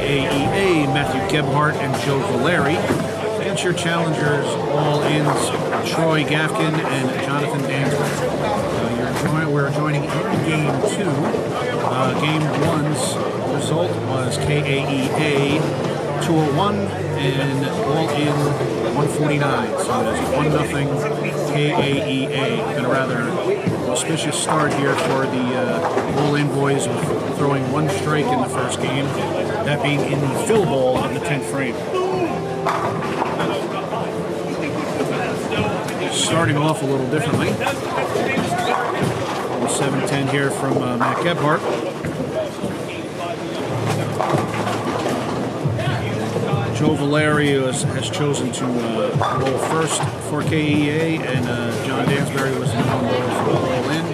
KAEA, Matthew Gebhardt and Joe Valeri. Against your challengers, all ins, Troy Gafkin and Jonathan Dansbury. We're joining in game 2. Game 1's result was KAEA 201 and all in 149. So it is 1-0 KAEA. Been a rather auspicious start here for the all-in boys, with throwing one strike in the first game, that being in the fill ball of the 10th frame. Starting off a little differently. 7-10 here from Matt Gebhardt. Joe Valeri has chosen to roll first for KEA, and John Dansbury was in one roll for all in.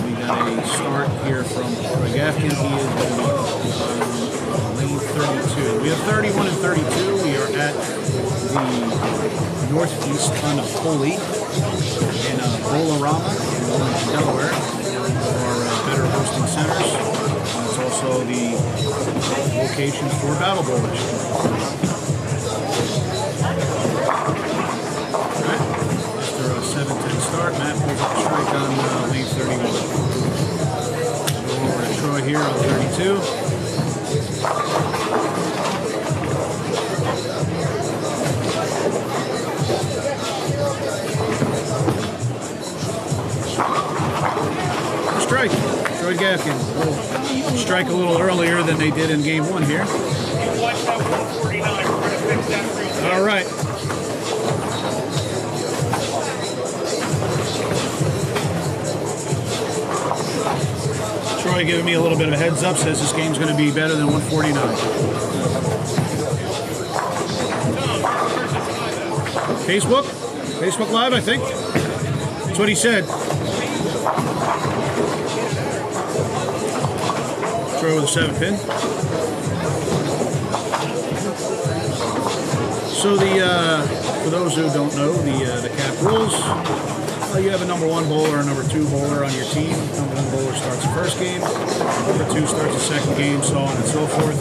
We got a start here from Troy Gafkin. He is lane 32. We have 31 and 32. We are at the Northeast Unholy in Bolorama in Wilmington, Delaware, for our better hosting centers. It's also the location for Battle Bowlers. Alright, after a 7-10 start, Matt pulls up a strike on lane 31. Go over to Troy here on 32. Strike. Troy Gafkin. Strike a little earlier than they did in game 1 here. All right. Troy giving me a little bit of a heads up, says this game's going to be better than 149. Facebook Live, I think. That's what he said. Troy with a 7-pin. So for those who don't know, the cap rules, you have a number 1 bowler, a number 2 bowler on your team. Number 1 bowler starts the first game, number 2 starts the second game, so on and so forth.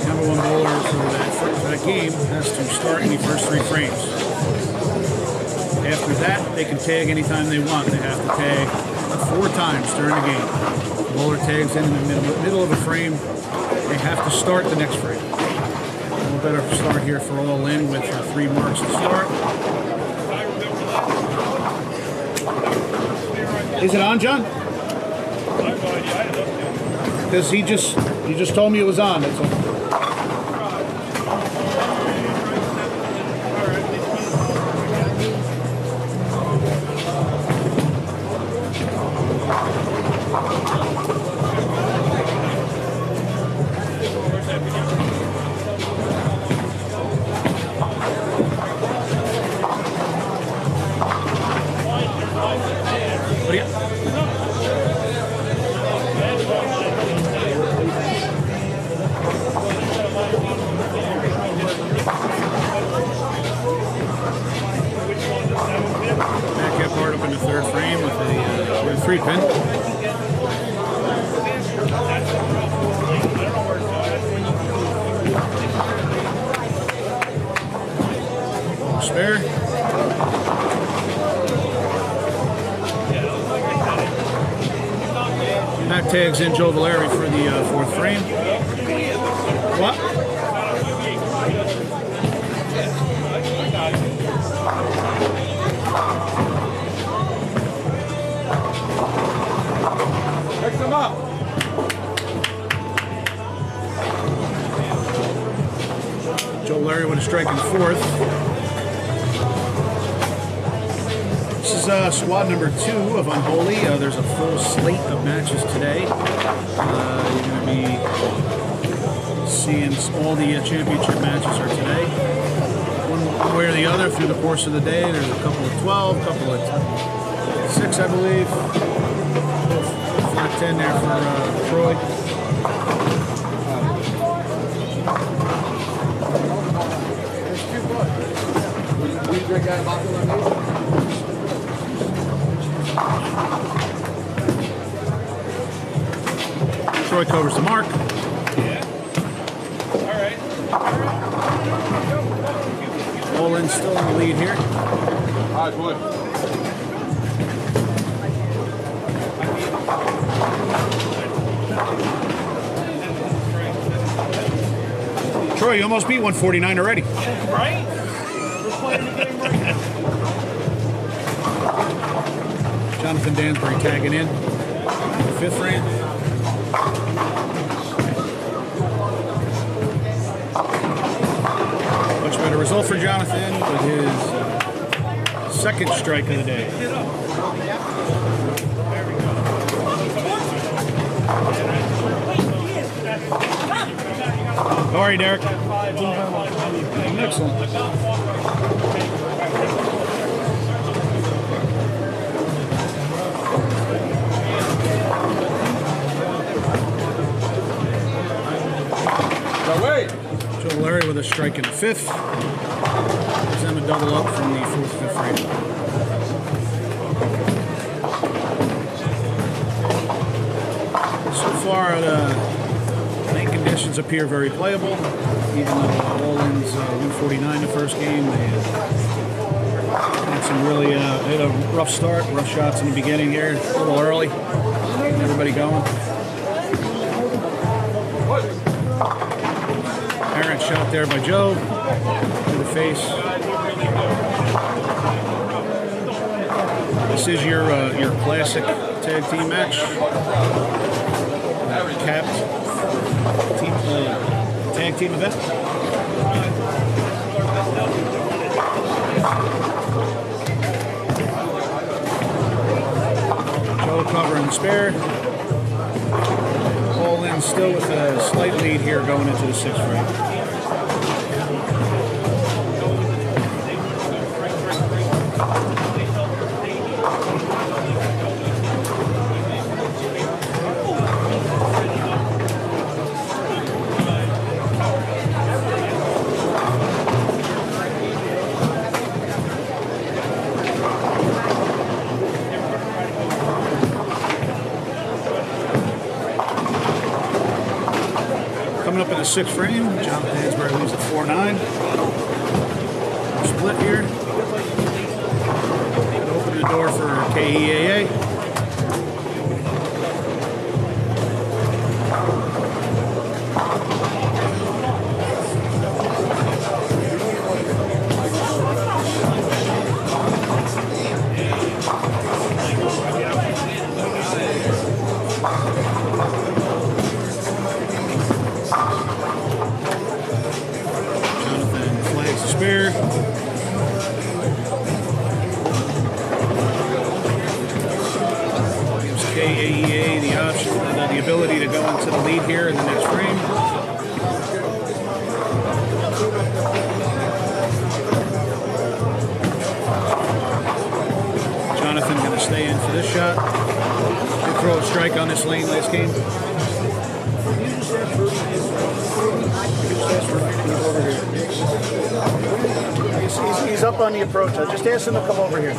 Number 1 bowler for that game has to start in the first 3 frames. After that, they can tag anytime they want. They have to tag 4 times during the game. The bowler tags in the middle of a frame. They have to start the next frame. A better start here for all in with 3 marks to start. Is it on, John? Because you just told me it was on. That's all. Spare. Back tags in Joe Valeri for the 4th frame. What? Pick them up. Joe Valeri with a strike in 4th. This is squad number 2 of Unholy. There's a full slate of matches today. You're going to be seeing all the championship matches are today. One way or the other through the course of the day. There's a couple of 12, a couple of 6, I believe. Flat 10 there for Troy. Will you drink out of Troy covers the mark. lead here. All right, boy. Troy, you almost beat 149 already. Right? We're playing the game right now. Jonathan Dansbury tagging in. Fifth frame. Much better result for Jonathan with his second strike of the day. How are you, Derek? Excellent. Joe Larry with a strike in the fifth. Gives them a double up from the fourth to fifth frame. So far, the lane conditions appear very playable. Even though All-In's 149 the first game, they had some really hit a rough start, rough shots in the beginning here, a little early. Everybody going. Errant shot there by Joe to the face. This is your classic tag team match. Capped team, tag team event. Joe covering the spare. All-In still with a slight lead here going into the sixth frame. Coming up in the sixth frame, Jonathan Dansbury leaves at 4-9. Split here. Open the door for KEAA. Spare. Gives KEAA the option, the ability to go into the lead here in the next frame. Jonathan going to stay in for this shot. Did throw a strike on this lane last game. He's up on the approach. I just asked him to come over here.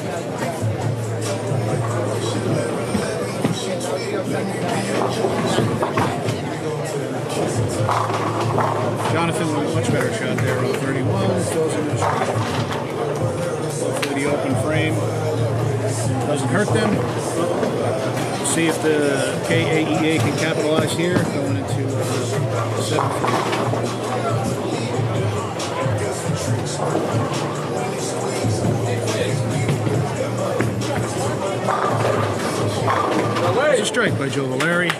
Jonathan with a much better shot there. 31 fills in the strike. Hopefully the open frame doesn't hurt them. We'll see if the KEAA can capitalize here going into seventh frame. There's a strike by Joe Valeri,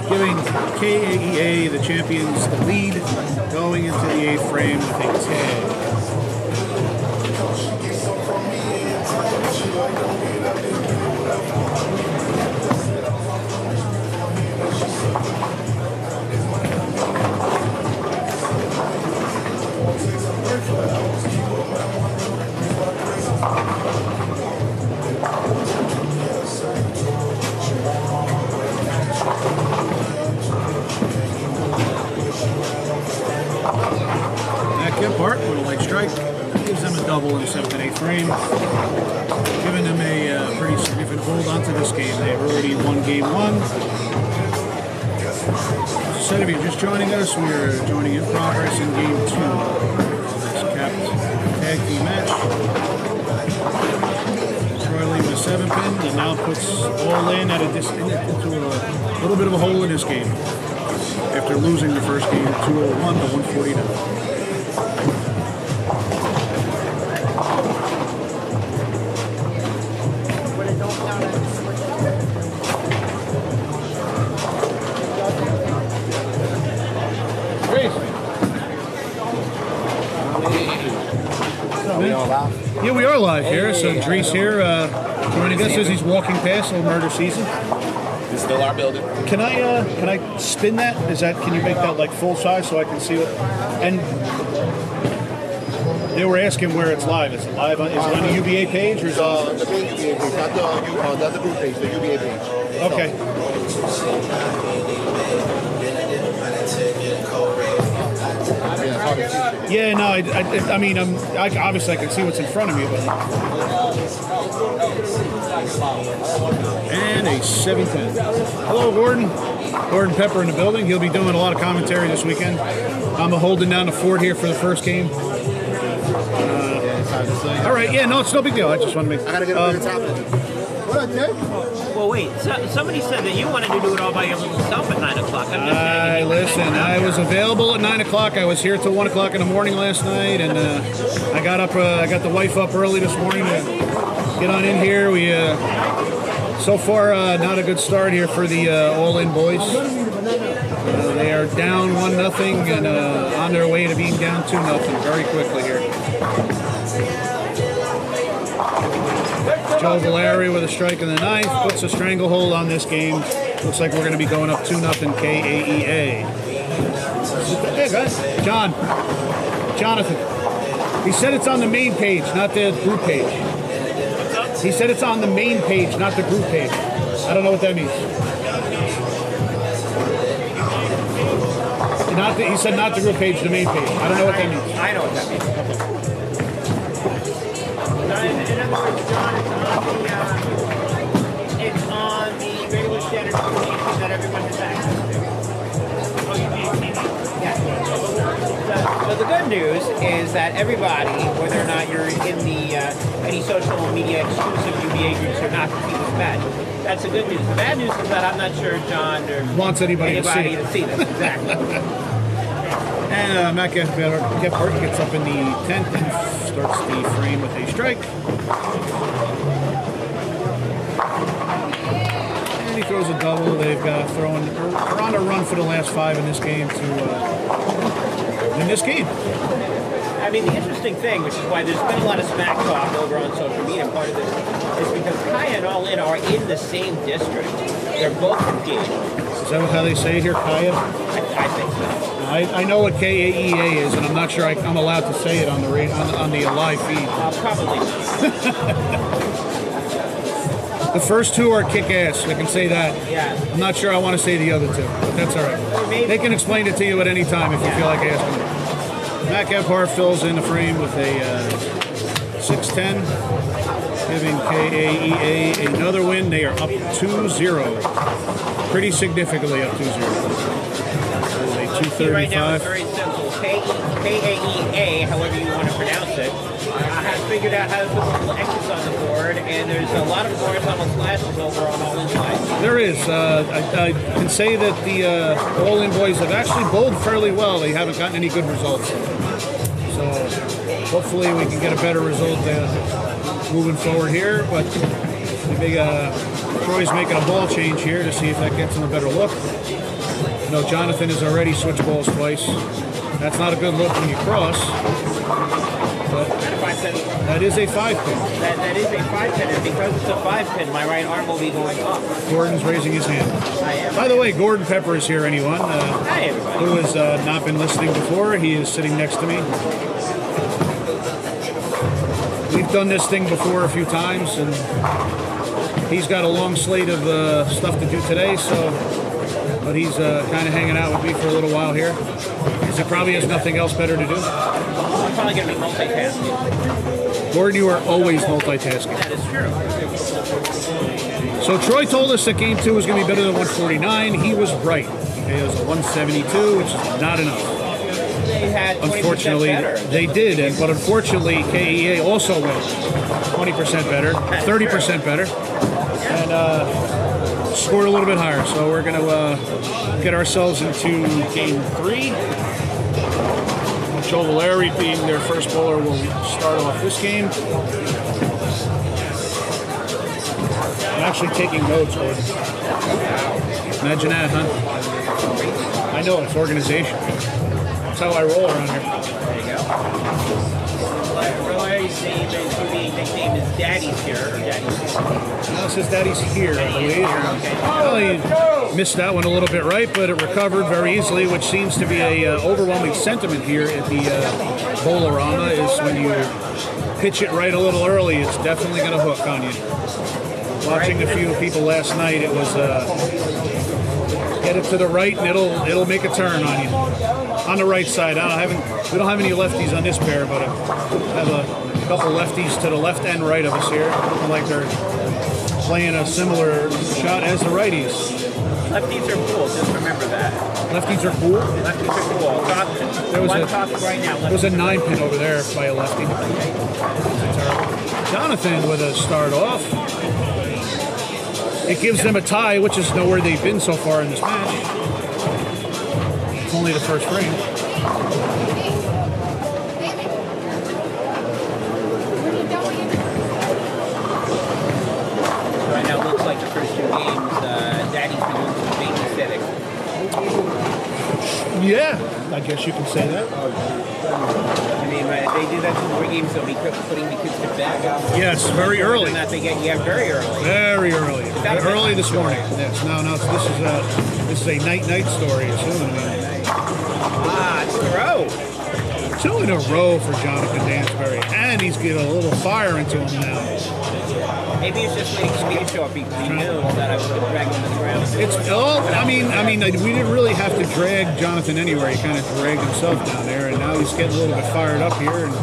giving KEAA, the champions, the lead going into the eighth frame with a tag. Apart with a leg strike, gives them a double in the seventh and eighth frame, giving them a pretty significant hold onto this game. They've already won game one. As I said, if you're just joining us, we are joining in progress in game two of this capped tag team match. Troy leaving a 7-pin and now puts All In at into a little bit of a hole in this game after losing the first game 201 to 149. Yeah, we are live here. So Dries here joining us as he's walking past Old Murder Season. It's still our building. Can I spin that? Can you make that like full size so I can see it? And they were asking where it's live. Is it live? Is it on the UBA page or is it on the main UBA page, not the group page, the UBA page. Okay. Yeah, no, I mean, obviously I can see what's in front of me, but... And a 7-10. Hello, Gordon. Gordon Pepper in the building. He'll be doing a lot of commentary this weekend. I'm holding down the fort here for the first game. All right, yeah, no, it's no big deal. I just want to make... I gotta get over the top. What up, Jay? Well, wait. Somebody said that you wanted to do it all by yourself at 9 o'clock. Listen, I was available at 9 o'clock. I was here till 1 o'clock in the morning last night, and I got up. I got the wife up early this morning to get on in here. We so far not a good start here for the All In boys. They are down 1-0 and on their way to being down 2-0 very quickly here. Joe Valeri with a strike in the ninth puts a stranglehold on this game. Looks like we're going to be going up 2-0 KAEA. Hey guys, Jonathan. He said it's on the main page, not the group page. He said it's on the main page, not the group page. I don't know what that means. He said not the group page, the main page. I don't know what that means. I know what that means. In other words, John, it's on the regular standard communication that everyone has access to. Yeah. So the good news is that everybody, whether or not you're in the any social media exclusive UBA groups or not, can see this match. That's the good news. The bad news is that I'm not sure John wants anybody to see this. Exactly. And Matt Gephardt gets up in the 10th and starts the frame with a strike. And he throws a double. They've got they're on a run for the last 5 in this game to win this game. I mean, the interesting thing, which is why there's been a lot of smack talk over on social media, part of this is because Kaya and All In are in the same district. They're both engaged. Is that how they say it here, Kaya? I think so. I know what KAEA is, and I'm not sure I'm allowed to say it on the live feed. Probably not. The first 2 are kick-ass. I can say that. Yeah. I'm not sure I want to say the other 2, but that's all right. They can explain it to you at any time if you feel like asking them. Matt Gephardt fills in the frame with a 6-10, giving KAEA another win. They are up 2-0. Pretty significantly up 2-0. Right now it's very simple. KAEA, however you want to pronounce it, has figured out how to put little X's on the board, and there's a lot of horizontal slashes over on All In sides. There is. I can say that the All In boys have actually bowled fairly well. They haven't gotten any good results. So hopefully we can get a better result moving forward here. But Troy's making a ball change here to see if that gets him a better look. No, Jonathan has already switched balls twice. That's not a good look when you cross. But that is a 5-pin. That is a 5-pin, and because it's a 5-pin, my right arm will be going up. Gordon's raising his hand. I am. By the way, Gordon Pepper is here, anyone Hi, everybody. who has not been listening before. He is sitting next to me. We've done this thing before a few times, and he's got a long slate of stuff to do today, but he's kind of hanging out with me for a little while here. He probably has nothing else better to do. I'm probably going to be multitasking. Gordon, you are always multitasking. That is true. So Troy told us that Game 2 was going to be better than 149. He was right. It was a 172, which is not enough. They had 20% Unfortunately, better. they did, but unfortunately, KEA also went 20% better, 30% better, and scored a little bit higher. So we're going to get ourselves into Game 3. Joe Valeri, being their first bowler, will start off this game. I'm actually taking notes, Gordon. Imagine that, huh? I know, it's organization. That's how I roll around here. There you go. Valeri's name is U.B.A. nickname is Daddy's here, or Daddy's here. Now it says Daddy's here, I believe. Well, he missed that one a little bit right, but it recovered very easily, which seems to be a overwhelming sentiment here at the Bowlerama, is when you pitch it right a little early, it's definitely going to hook on you. Watching a few people last night, it was get it to the right and it'll make a turn on you. On the right side, we don't have any lefties on this pair, but I have a couple lefties to the left and right of us here. Looking like they're playing a similar shot as the righties. Lefties are cool, just remember that. Lefties are cool. Lefties are cool. There was right now. There was a 9-pin over there by a lefty. Jonathan with a start off. It gives them a tie, which is nowhere they've been so far in this match. It's only the first frame. Right now, it looks like the first two games, Daddy's been doing some babysitting. Yeah, I guess you can say that. I mean, if they do that 2 more games, they'll be putting the kids to bed. Yes, very early. And that they get, very early. Very early. Early this morning. Yes. No. This is a night story too. It's in a row. 2 in a row for Jonathan Dansbury, and he's getting a little fire into him now. Maybe it's just waiting for me to show up because he knew that I was going to drag him to the ground. We didn't really have to drag Jonathan anywhere. He kind of dragged himself down there, and now he's getting a little bit fired up here and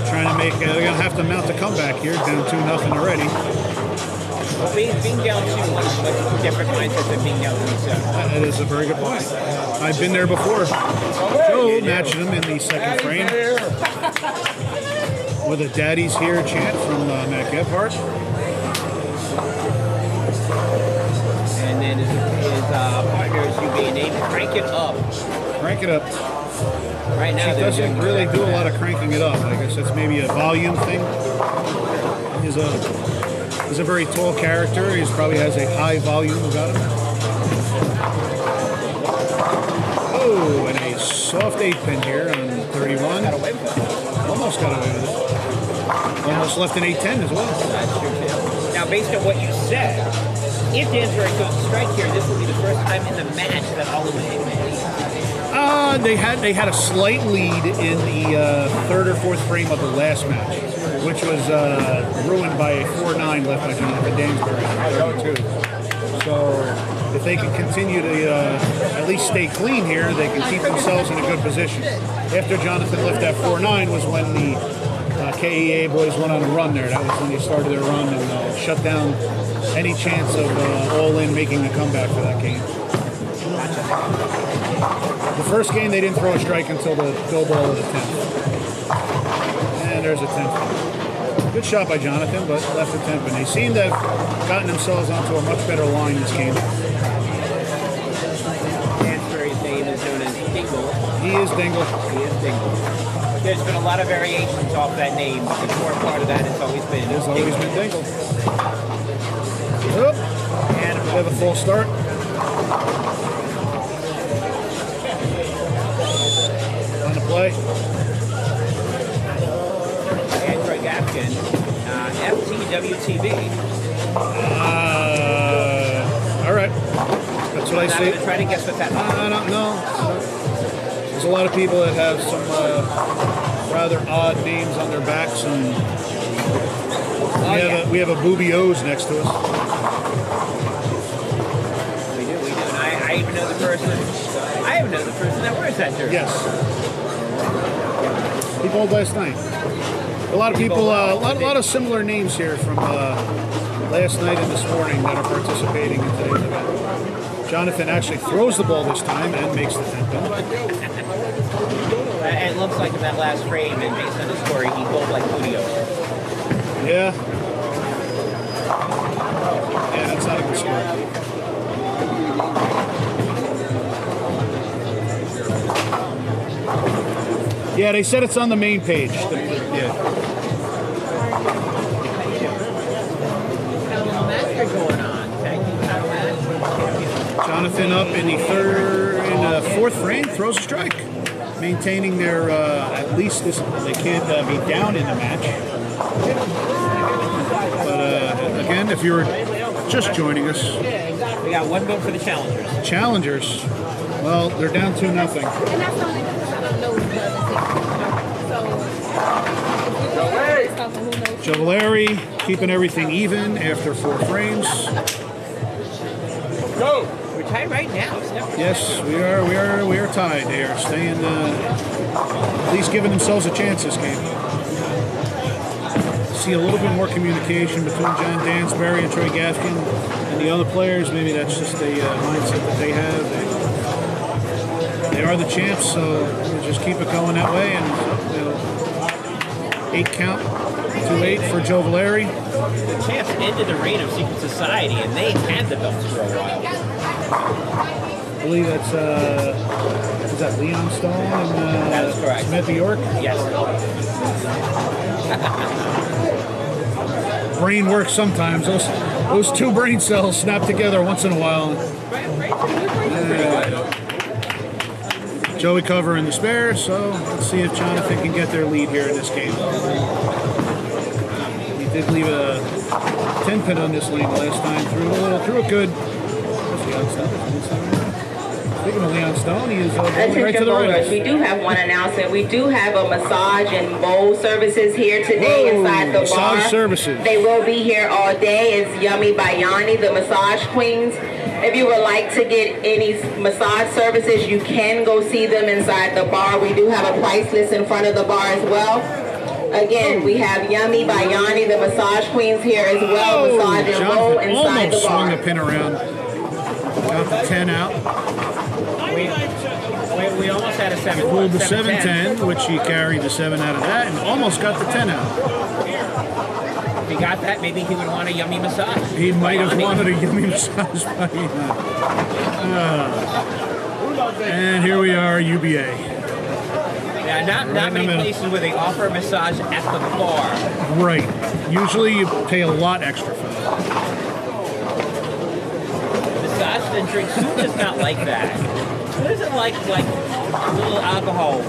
trying to make. They're going to have to mount a comeback here, down 2-0 already. Well, being down 2-1 is much different mindset than being down 3-7. That is a very good point. I've been there before. Joe matched him in the second frame with a "Daddy's Here" chant from Matt Gebhardt. And then his partner's U.B.A. name, Crank It Up. Crank it up. Right now, He doesn't really do a lot of cranking it up. I guess that's maybe a volume thing. He's a very tall character. He probably has a high volume about him. Oh, and a soft 8-pin here on 31. Almost got away with it. Almost left an 8-10 as well. That's true too. Now, based on what you said, if Dansbury goes to strike here, this will be the first time in the match that I'll eliminate him. They had a slight lead in the 3rd or 4th frame of the last match, which was ruined by a 4-9 left by Jonathan Dansbury in 32. So if they can continue to at least stay clean here, they can keep themselves in a good position. After Jonathan left that 4-9 was when the KEA boys went on a run there. That was when they started their run and shut down any chance of All-In making a comeback for that game. The first game, they didn't throw a strike until the go ball of the 10th. And there's a 10th. Good shot by Jonathan, but left the 10th. And they seem to have gotten themselves onto a much better line this game. Dansbury's name is known as Dingle. He is Dingle. He is Dingle. There's been a lot of variations off that name, but the core part of that has always been It's always been Dingle. Oop. And we have a full start. On the play. Andrew Gafkin, FTWTV. All right. That's what I I'm say. going to try to guess what that means. I don't know. There's a lot of people that have some rather odd names on their backs, and we have a Booby O's next to us. We do. And I even know the person. I even know the person that wears that jersey. Yes. He bowled last night. A lot of people, a lot of similar names here from last night and this morning that are participating in today's event. Jonathan actually throws the ball this time and makes the 10th pin. looks like in that last frame, and based on the score, he goes like Julio. Yeah. Yeah, that's not a good score. Yeah, they said it's on the main page. Yeah. Going on. Thank you, Jonathan up in the fourth frame, throws a strike, maintaining their at least this. They can't be down in the match. But again, if you're just joining us, we got one vote for the challengers. Challengers. Well, they're down 2-0. And that's the only difference I don't know who does it. So, Jovalari keeping everything even after 4 frames. Go. We're tied right now. Yes, we are tied. They are staying, at least giving themselves a chance this game. See a little bit more communication between John Dansbury and Troy Gafkin and the other players. Maybe that's just the mindset that they have. They are the champs, so we'll just keep it going that way. And 8 count, 2-8 for Jovalari. The champs ended the reign of Secret Society, and they had the belts for a while. I believe that's is that Leon Stone and That is correct. Smith York? Yes. Brain works sometimes. Those 2 brain cells snap together once in a while. Joey covering the spare, so let's see if Jonathan can get their lead here in this game. He did leave a 10 pin on this lane last time. Threw it good. Speaking of Leon Stone, he is going right to Attention the voters, right. we do have one announcement. We do have a massage and bowl services here today inside the bar. Massage services. They will be here all day. It's Yummy by Yanni, the massage queens. If you would like to get any massage services, you can go see them inside the bar. We do have a price list in front of the bar as well. Again, we have Yummy by Yanni, the massage queens here as well. Massage and bowl Jonathan inside almost the swung bar. the pin around. Got the 10 out. We almost had a 7. Pulled the 7-10, which he carried the 7 out of that, and almost got the 10 out. If he got that, maybe he would want a Yummy massage. He might have wanted a Yummy massage. And here we are, UBA. Yeah, not many places where they offer a massage at the bar. Right. Usually you pay a lot extra for that. Massage and drinks. Who does not like that? Who doesn't like a little alcohol?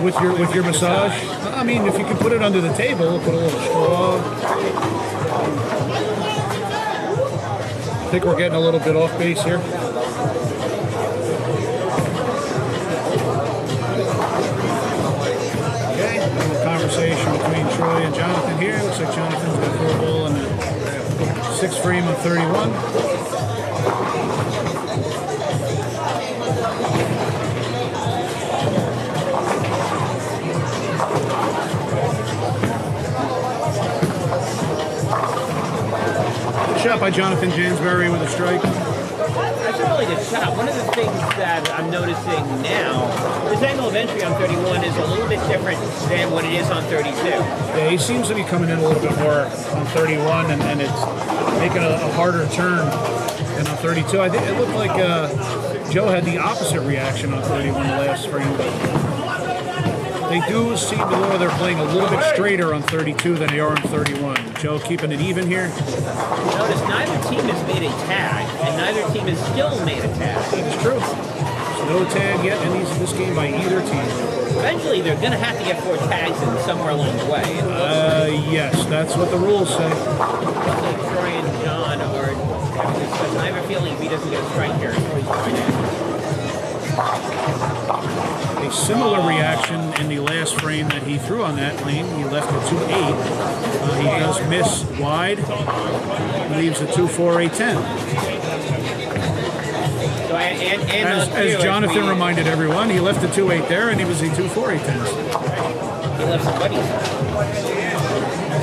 With your massage? I mean, if you can put it under the table, put a little straw. I think we're getting a little bit off base here. Okay, a little conversation between Troy and Jonathan here. Looks like Jonathan's got 4 ball in the 6th frame of 31. Shot by Jonathan Jansbury with a strike. That's a really good shot. One of the things that I'm noticing now, his angle of entry on 31 is a little bit different than what it is on 32. Yeah, he seems to be coming in a little bit more on 31, and it's making a harder turn than on 32. I think it looked like Joe had the opposite reaction on 31 the last frame. They do seem to know they're playing a little bit straighter on 32 than they are on 31. Joe keeping it even here. Notice neither team has made a tag, and neither team has still made a tag. It's true. There's no tag yet in this game by either team. Eventually, they're going to have to get 4 tags in somewhere along the way. Yes, that's what the rules say. Looks like Troy and John are having this discussion. I have a feeling if he doesn't get a strike here, Troy's going in. A similar reaction in the last frame that he threw on that lane. He left it 2-8. He does miss wide. He leaves a 2-4, 8-10. So, As Jonathan reminded everyone, he left the 2-8 there, and he was a 2-4, 8-10. he left some buddies. So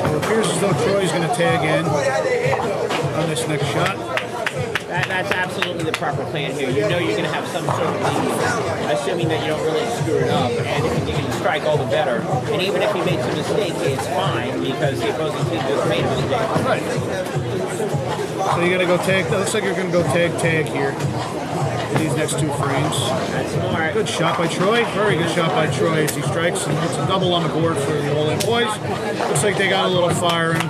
it appears as though Troy's going to tag in on this next shot. That's absolutely the proper plan here. You know you're going to have some sort of lead, assuming that you don't really screw it up. And if you can strike, all the better. And even if he makes a mistake, it's fine because the opposing team just made a mistake. Right. So you're gonna go tag. Looks like you're gonna go tag here. These next two frames. That's smart. Good shot by Troy. Very good shot by Troy as he strikes and puts a double on the board for the All-In boys. Looks like they got a little fire in.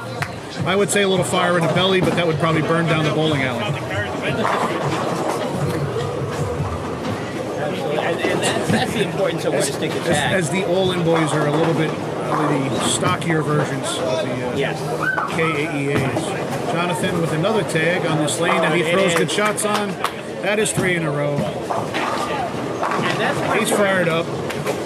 I would say a little fire in the belly, but that would probably burn down the bowling alley. And that's the importance of where to stick the tag. As the All-In boys are a little bit the stockier versions of the KAEAs. Jonathan with another tag on this lane that he throws good shots on. That is 3 in a row. And that's He's fired up.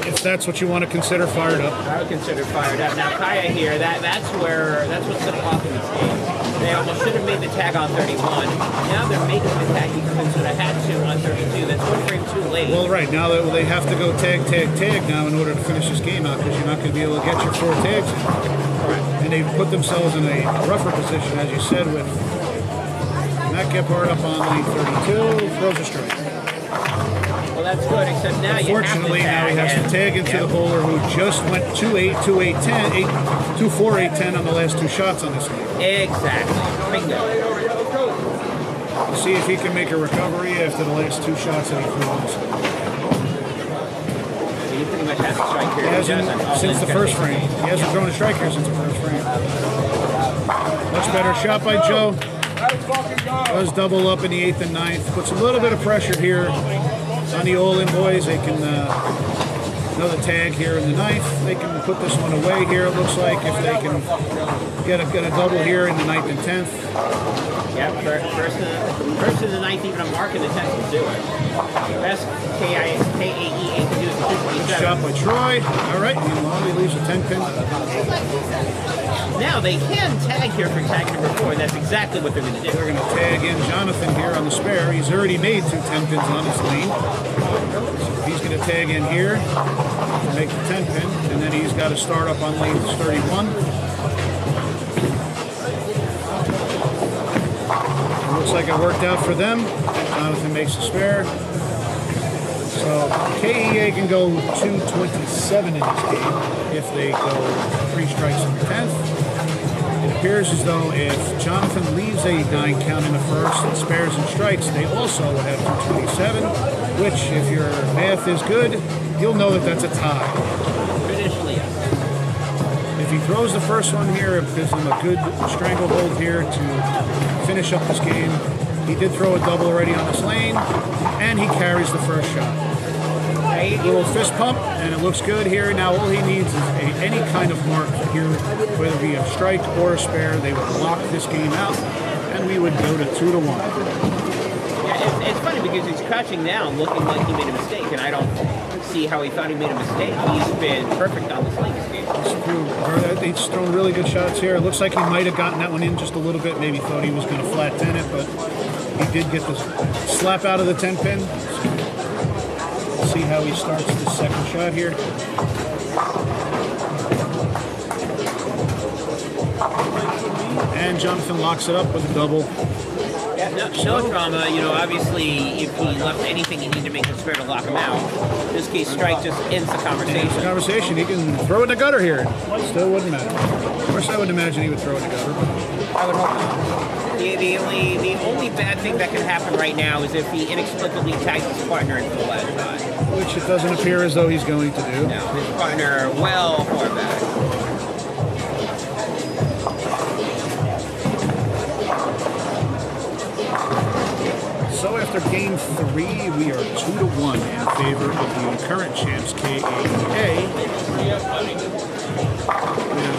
If that's what you want to consider fired up. I would consider fired up. Now Kaya here, that's what's going to off in this game. They almost should have made the tag on 31. Now they're making the tag because they should have had to on 32. That's one frame too late. Well, right, now that they have to go tag now in order to finish this game out because you're not going to be able to get your 4 tags in. Correct. And they've put themselves in a rougher position, as you said, with Matt Gebhardt up on lane 32, throws a strike. Well, that's good, except now Unfortunately, now he has to tag into the bowler who just went 2-8, 2-8-10, 2-4, 8-10 on the last 2 shots on this game. Exactly. Bingo. We'll see if he can make a recovery after the last 2 shots that he threw. He pretty much has to strike here. He hasn't since the first frame. He hasn't thrown a strike here since the first frame. Much better shot by Joe. Does double up in the 8th and 9th. Puts a little bit of pressure here on the All-In boys. They can another tag here in the 9th. They can put this one away here. It looks like if they can get a double here in the 9th and 10th. Yeah, first in the 9th, even a mark in the 10th will do it. Best KAEA can do is 227. Shot by Troy. All right, he leaves a 10 pin. Now they can tag here for tag number 4, and that's exactly what they're going to do. They're going to tag in Jonathan here on the spare. He's already made 2 10 pins on his lane. So he's going to tag in here to make the 10 pin, and then he's got to start up on lane 31. Looks like it worked out for them. Jonathan makes the spare. So KEA can go 227 in this game if they go 3 strikes in the 10th. It appears as though if Jonathan leaves a 9 count in the first and spares and strikes, they also would have 227, which, if your math is good, you'll know that that's a tie. Traditionally, yes. If he throws the first one here, it gives him a good stranglehold here to finish up this game. He did throw a double already on this lane, and he carries the first shot. A little fist pump, and it looks good here. Now all he needs is any kind of mark here, whether it be a strike or a spare. They would lock this game out, and we would go to 2-1. Yeah, it's funny because he's crouching down looking like he made a mistake, and I don't see how he thought he made a mistake. He's been perfect on this lane this game. He's thrown really good shots here. It looks like he might have gotten that one in just a little bit. Maybe thought he was going to flat 10 it, but he did get the slap out of the 10 pin. We'll see how he starts this second shot here. And Jonathan locks it up with a double. Yeah, no drama. You know, obviously, if he left anything, he needed to make a spare to lock him out. In this case, strike just ends the conversation. He can throw it in the gutter here. Still wouldn't matter. Of course, I would imagine he would throw it in the gutter. I would hope not. The only bad thing that can happen right now is if he inexplicably tags his partner into the last shot. Which it doesn't appear as though he's going to do. No, his partner well far back. So after game 3, we are 2-1 in favor of the current champs, KAEA.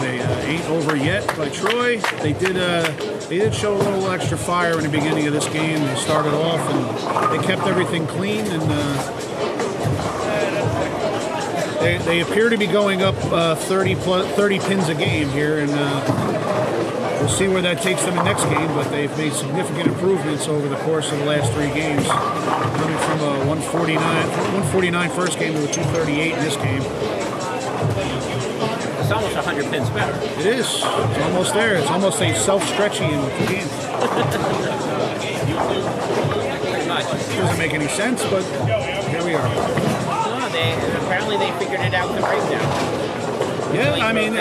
They ain't over yet by Troy. They did show a little extra fire in the beginning of this game. They started off and they kept everything clean, and they appear to be going up 30 pins a game here, and we'll see where that takes them in next game. But they've made significant improvements over the course of the last 3 games, coming from a 149 first game to a 238 in this game. It's almost 100 pins better. It is. It's almost there. It's almost a self-stretching game. Pretty much. Doesn't make any sense, but here we are. Apparently they figured it out with the breakdown. Yeah, I mean,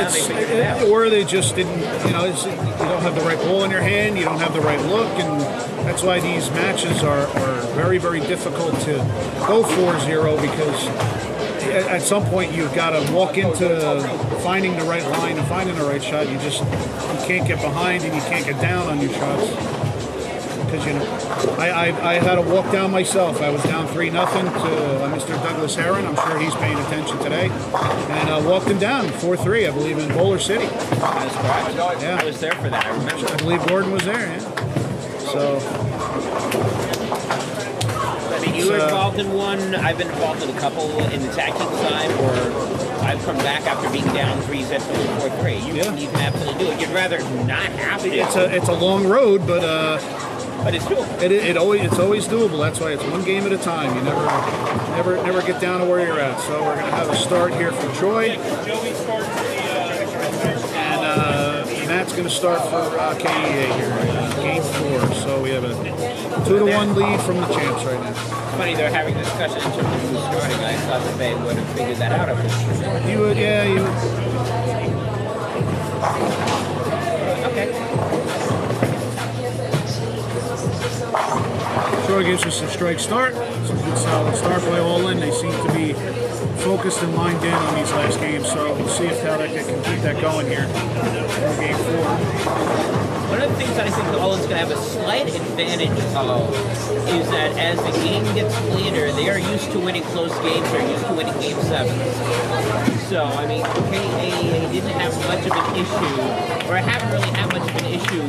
or they just didn't, you know, you don't have the right ball in your hand, you don't have the right look, and that's why these matches are very, very difficult to go 4-0 because at some point you've got to walk into finding the right line and finding the right shot. You can't get behind and you can't get down on your shots. Because, you know, I had to walk down myself. I was down 3-0 to Mr. Douglas Heron. I'm sure he's paying attention today. And I walked him down 4-3, I believe, in Boulder City. That's correct. Yeah. I was there for that, I remember. I believe Gordon was there, yeah. So... I mean, you were involved in one. I've been involved in a couple in the tag team side, or I've come back after being down 3-0 to 4-3. You can absolutely do it. You'd rather not have to. It's a long road, but it's doable. It's always doable. That's why it's one game at a time. You never get down to where you're at. So we're gonna have a start here for Troy, and Matt's gonna start for KEA here, game 4. So we have a 2-1 lead from the champs right now. It's funny they're having a discussion in terms of who's starting. I thought that they would have figured that out. You would, yeah. You would. Okay. Troy gives us a strike start. It's a good solid start by all in. They seem to be focused and lined in on these last games, so we'll see if how they can keep that going here in game 4. One of the things that I think Allen's going to have a slight advantage of is that as the game gets later, they are used to winning close games. They're used to winning game 7s. So, I mean, KEA didn't have much of an issue, or haven't really had much of an issue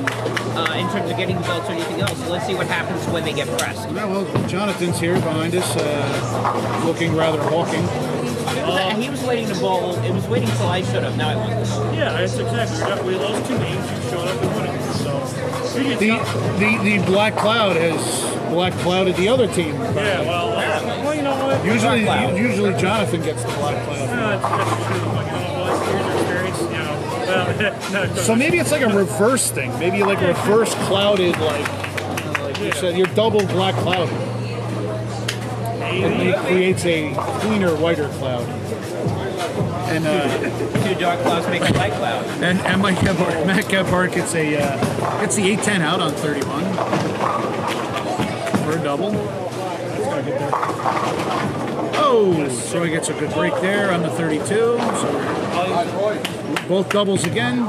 in terms of getting belts or anything else. So let's see what happens when they get pressed. Yeah, well, Jonathan's here behind us, looking rather hawking. He was waiting to bowl. It was waiting until I showed up. Now I want to bowl. Yeah, that's exactly. We lost 2 games. You showed up and won it. So the Black Cloud has Black Clouded the other team. Yeah, well, you know what? Usually Jonathan gets the Black Cloud. That's true. But, you know what? Years of experience, you know. So maybe it's like a reverse thing. Maybe like reverse clouded, like you said, you're double Black Cloud. It creates a cleaner, whiter cloud. And 2 dark clouds make a light cloud. And Matt Gebhardt gets the 8-10 out on 31 for a double. Oh, so he gets a good break there on the 32. So both doubles again.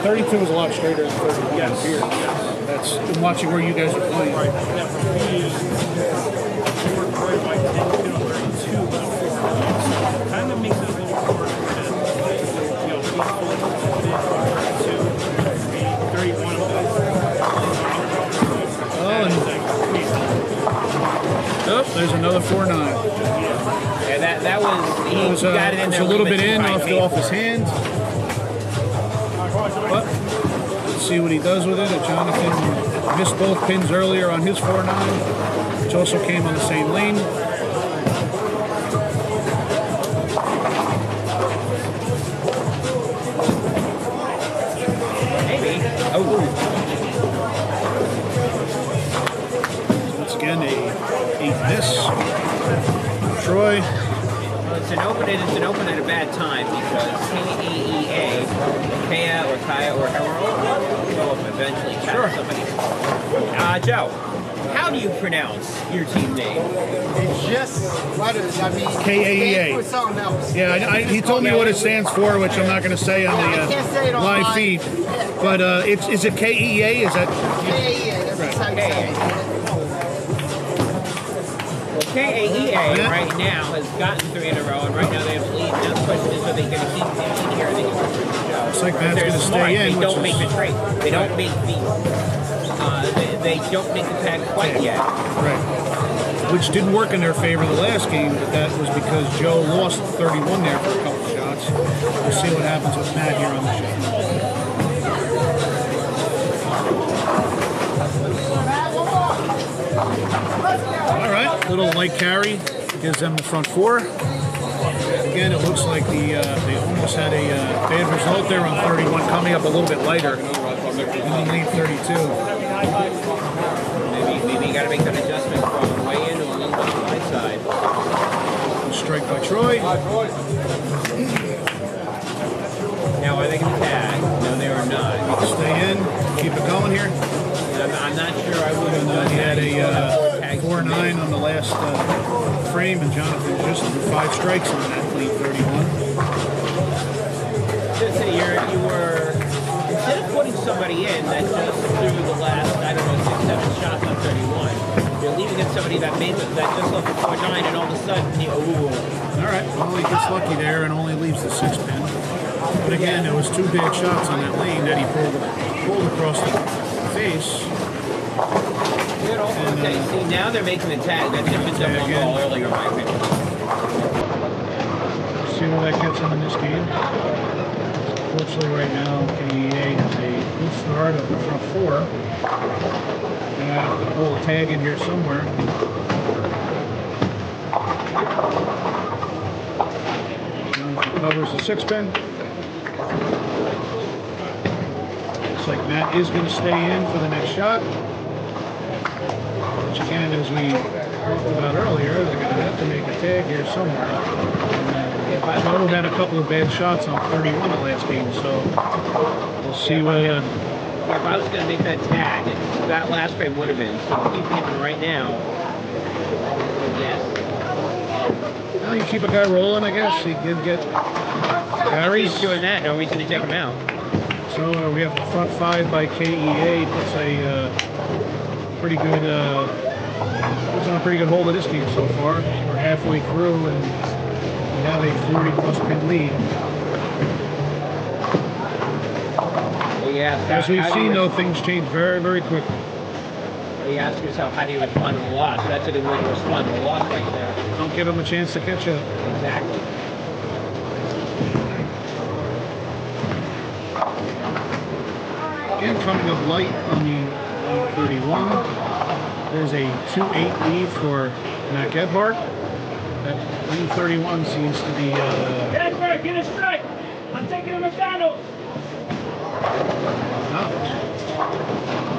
32 is a lot straighter than 31 here. That's watching where you guys are playing. Kind of makes it a little harder because, you know, he's fully to 31 of Oh, there's another 4-9. Yeah, that was he got it in there. It was a little bit in off his hand. But let's see what he does with it. Jonathan missed both pins earlier on his 4-9, which also came on the same lane. Maybe. Oh. Once again, a miss. Troy. Well, it's an open at a bad time because KEA, Kaya or Kaya or Harold will eventually catch somebody. Joe, how do you pronounce your team name? It's just letters. I mean, KAEA. for something else. Yeah, he told me what it stands for, which I'm not going to say on I can't say it the live online. feed. But is it KEA? Is that KAEA. That's how you say it. KAEA right now has gotten 3 in a row, and right now they have the lead. Now the question is, are they going to keep in here? Are they going to push the show? Looks like Matt's going to stay in. They don't make the trade. They don't make the. They don't make the tag quite yet. Right. Which didn't work in their favor the last game, but that was because Joe lost 31 there for a couple shots. We'll see what happens with Matt here on the show. All right, little light carry gives them the front 4. Again, it looks like they almost had a bad result there on 31, coming up a little bit lighter in the lead 32. Maybe you got to make that adjustment. Troy. Now, are they going to tag? No, they are not. Stay in. Keep it going here. I'm not sure I would have done He had that. a 4-9 on the last frame, and Jonathan just threw 5 strikes on that lead 31. Just say you were, instead of putting somebody in that just threw the last, I don't know, 6-7 shots on 31, you're leaving it somebody that made that just left the 4-9, and all of a sudden, All right, well, he gets lucky there and only leaves the 6-pin. But again, there was 2 bad shots on that lane that he pulled across the face. Okay, see, now they're making the tag. That should have been done one ball earlier, in my opinion. See where that gets him in this game. Fortunately, right now, KEA has a good start of the front 4. And I have to pull a tag in here somewhere. Covers the 6-pin. Looks like Matt is going to stay in for the next shot. Which again, as we talked about earlier, they're going to have to make a tag here somewhere. Joe had a couple of bad shots on 31 the last game, so we'll see what. If I was going to make that tag, that last frame would have been. So keep hitting right now. Yes. Well, you keep a guy rolling, I guess. He can get carries. He's doing that. No reason to take him out. So we have the front 5 by KEA. Puts a pretty good. Puts on a pretty good hold of this game so far. We're halfway through, and we have a 40+ pin lead. Yeah, As we've seen, though, things change very, very quickly. You ask yourself, how do you respond to a loss? That's a good way to respond to a loss right there. Don't give him a chance to catch up. Exactly. Again, coming up light on the 31. There's a 2-8 lead for Matt Gebhardt. That lane 31 seems to be. Edward, get a strike! I'm taking a McDonald's!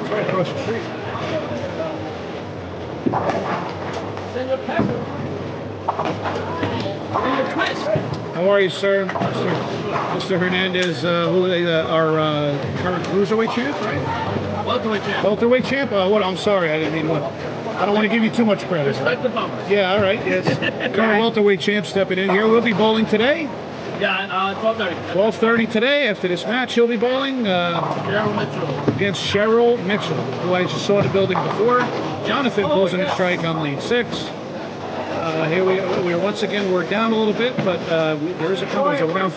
It's right across the street. Send your pepper. Send your twist. How are you, sir? Mr. Hernandez, our current cruiserweight champ, right? Welterweight champ. Welterweight champ? I'm sorry, I didn't mean what. I don't want to give you too much credit. Respect the bummer. Yeah, all right. Yes. Current welterweight champ stepping in here. We'll be bowling today. Yeah, 12:30. 12:30 today. After this match, he'll be bowling Cheryl Mitchell. against Cheryl Mitchell, who I just saw in the building before. Jonathan pulls in a strike on lead 6. Here we're once again, we're down a little bit, but there is a couple. So we're down.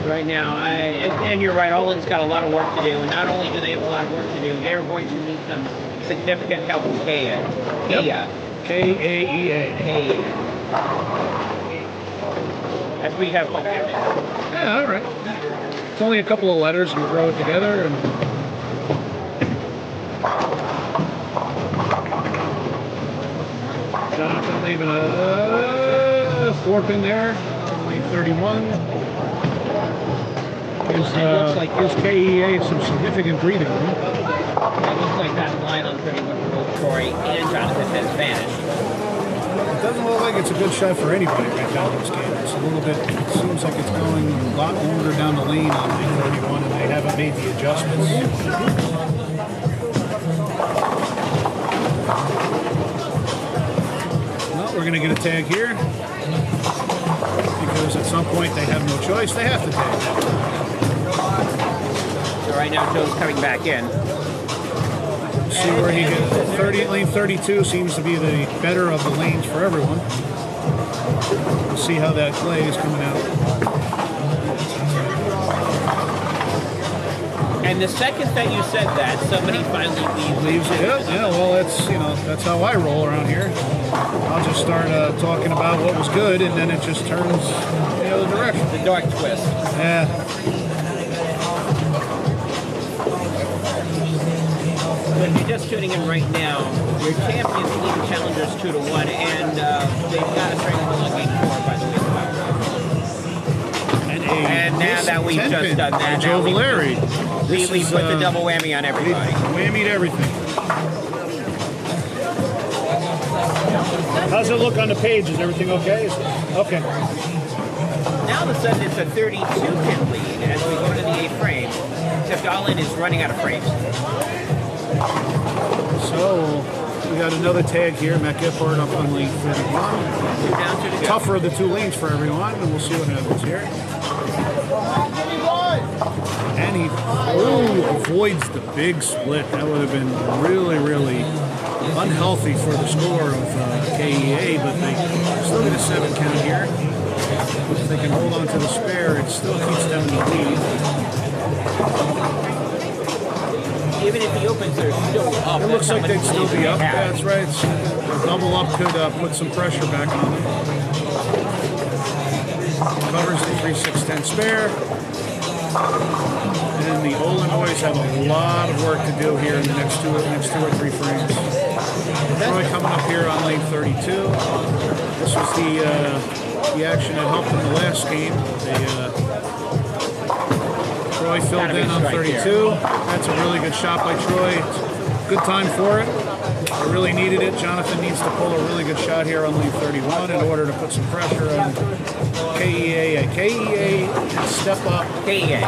Right now, and you're right, Olin's got a lot of work to do, and not only do they have a lot of work to do, they're going to need some significant help from KEA. K-A-E-A. As we have fun. Yeah, all right. It's only a couple of letters, and we throw it together, and Jonathan leaving a 4-pin there, lane 31. Gives KEA some significant breathing room. It looks like that line on 31 for both Troy and Jonathan has vanished. It doesn't look like it's a good shot for anybody right now in this game. It's a little bit, it seems like it's going a lot longer down the lane on lane 31, and they haven't made the adjustments. Well, we're going to get a tag here, because at some point they have no choice. They have to tag. So right now Joe's coming back in. See where he gets. Lane 32 seems to be the better of the lanes for everyone. We'll see how that plays coming out. And the second that you said that, somebody finally leaves. Yeah, well, that's how I roll around here. I'll just start talking about what was good, and then it just turns the other direction. The dark twist. Yeah. So if you're just tuning in right now, your champions lead challengers 2-1, and they've got a strength of game 4, by the way. And now that we've just done that, Joe Valeri. We put the double whammy on everybody. Whammied everything. How's it look on the page? Is everything okay? Okay. Now all of a sudden it's a 32-pin lead as we go to the 8th frame, except All-In is running out of frames. So we got another tag here. Matt Gephardt up on lane 31. Two down, two to go. Tougher of the two lanes for everyone, and we'll see what happens here. And he avoids the big split. That would have been really, really unhealthy for the score of KEA, but they still get a 7 count here. If they can hold on to the spare, it still keeps them in the lead. Even if he opens, they're still up. It looks That's like how they'd much still lead be they up. have. That's right. A double up could put some pressure back on them. Covers the 3-6-10 spare. And the Olin boys have a lot of work to do here in the next two or three frames. Troy coming up here on lane 32. This was the action that helped in the last game. Troy filled in on 32. That's a really good shot by Troy. It's a good time for it. I really needed it. Jonathan needs to pull a really good shot here on lane 31 in order to put some pressure on KEA. KEA can step up. KEA.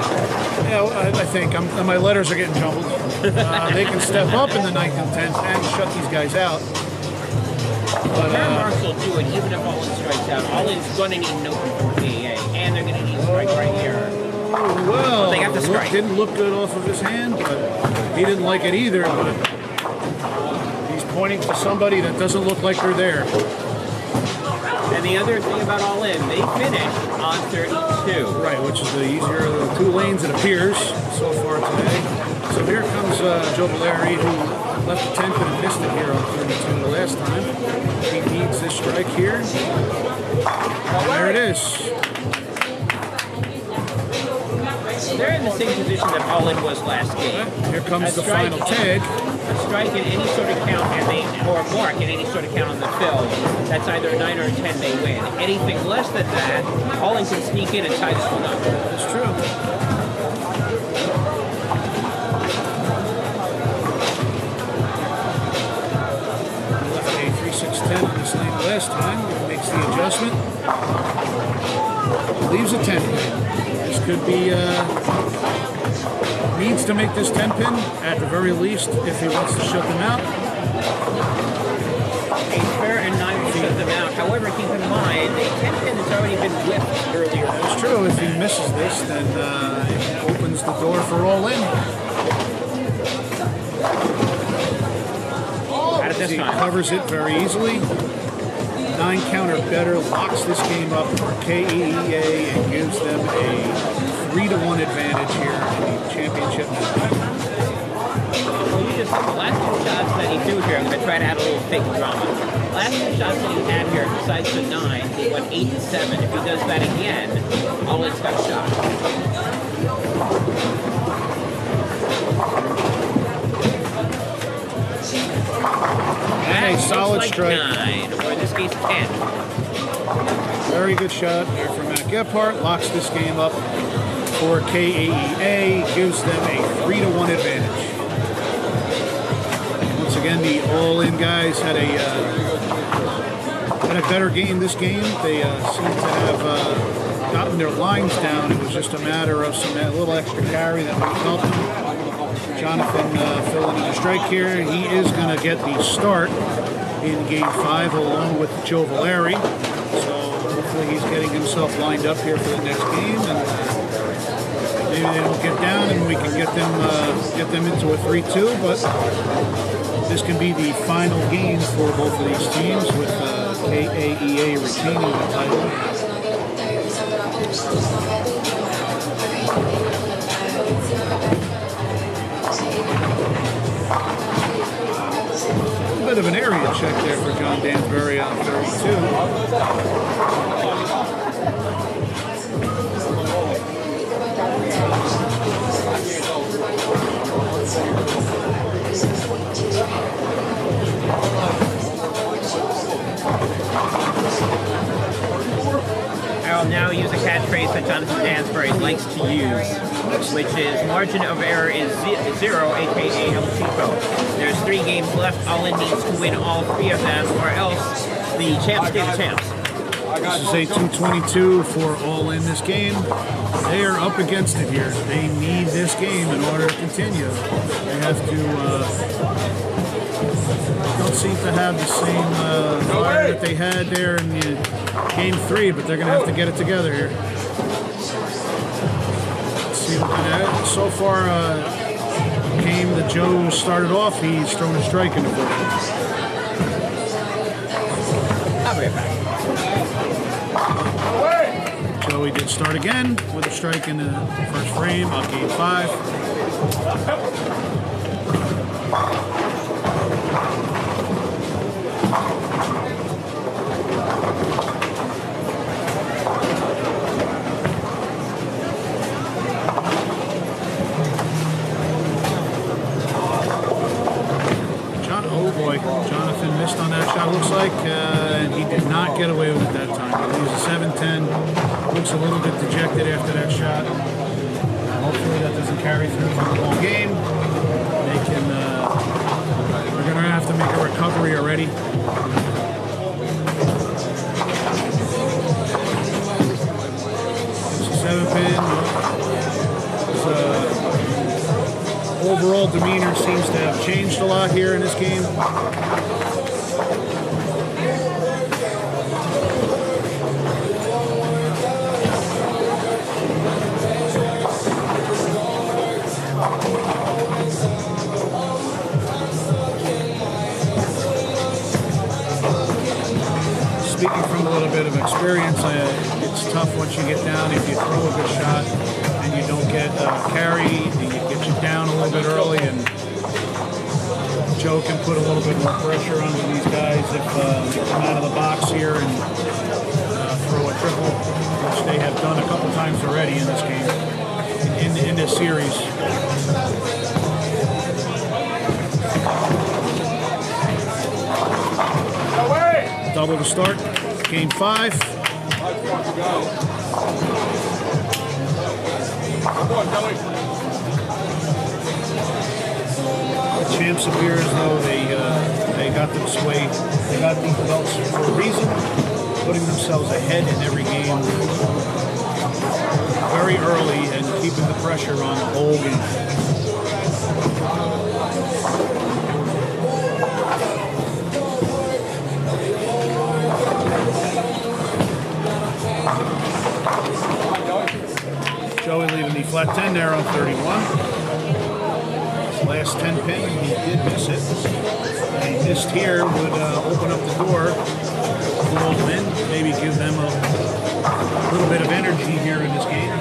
Yeah, I think my letters are getting jumbled. They can step up in the 9th and 10th and shut these guys out. But Marks will do it even if All-In strikes out. All-In's going to need an open from KEA, and they're going to need a strike right here. well, They got the strike. didn't look good off of his hand, but he didn't like it either. But he's pointing to somebody that doesn't look like they're there. And the other thing about All-In, they finished on 32. Right, which is the easier of the two lanes, it appears, so far today. So here comes Joe Valeri, who left the 10th and missed it here on 32 the last time. He needs this strike here. And there it is. They're in the same position that All-In was last game. Here comes A the strike- final tag. A strike in any sort of count, or mark in any sort of count on the field, that's either a 9 or a 10, they win. Anything less than that, All-In can sneak in and tie this one up. That's true. He left a 3-6-10 on this lane last time. Makes the adjustment. Leaves a 10 pin. This could be, needs to make this 10 pin at the very least if he wants to shut them out. A spare and 9 will shut them out. However, keep in mind, a 10 pin has already been whipped earlier. That's true. If he misses this, then it opens the door for All-In. Out of this He time. covers it very easily. 9 counter better, locks this game up for KEA and gives them a 3-1 advantage here in the championship match. Well, you just the last 2 shots that he threw here, I'm going to try to add a little fake drama. Last 2 shots that he had here, besides the 9, he went 8 and 7. If he does that again, All-In's got a shot. And a solid Looks like strike. 9, or in this case 10. Very good shot there from Matt Gephardt. Locks this game up for KEA. Gives them a 3-1 advantage. Once again, the All-In guys had a better game this game. They seem to have gotten their lines down. It was just a matter of a little extra carry that would help them. Jonathan filling in the strike here. He is going to get the start in Game 5 along with Joe Valeri. So hopefully he's getting himself lined up here for the next game. And maybe they don't get down and we can get them into a 3-2. But this can be the final game for both of these teams with KEA retaining the title. A bit of an area check there for John Dansbury on 32. I'll now use a catchphrase that Jonathan Dansbury likes to use. which is margin of error is 0, aka El Chico. There's 3 games left. All in needs to win all 3 of them, or else the champs stay the champs. This is a 222 for All In this game. They are up against it here. They need this game in order to continue. They have to, don't seem to have the same fire that they had there in the game 3, but they're going to have to get it together here. Let's see what that is. So far, game that Joe started off, he's thrown a strike in the first. I'll be right back. Joey did start again with a strike in the first frame of game 5. Oh boy, Jonathan missed on that shot, looks like, and he did not get away with it that time. He was a 7-10, looks a little bit dejected after that shot. Hopefully that doesn't carry through for the whole game. They can, they're going to have to make a recovery already. It's a 7-pin. Overall demeanor seems to have changed a lot here in this game. Speaking from a little bit of experience, it's tough once you get down. If you throw a good shot and you don't get carry, it gets you down a little bit early, and Joe can put a little bit more pressure onto these guys if they come out of the box here and throw a triple, which they have done a couple times already in this game, in this series. Double to start, game 5. The champs appear as though they got this way, they got these belts for a reason, putting themselves ahead in every game very early and keeping the pressure on the whole game. Joey leaving the flat 10 there on 31. His last 10 pin, he did miss it. And he missed here would open up the door to All In, maybe give them a little bit of energy here in this game.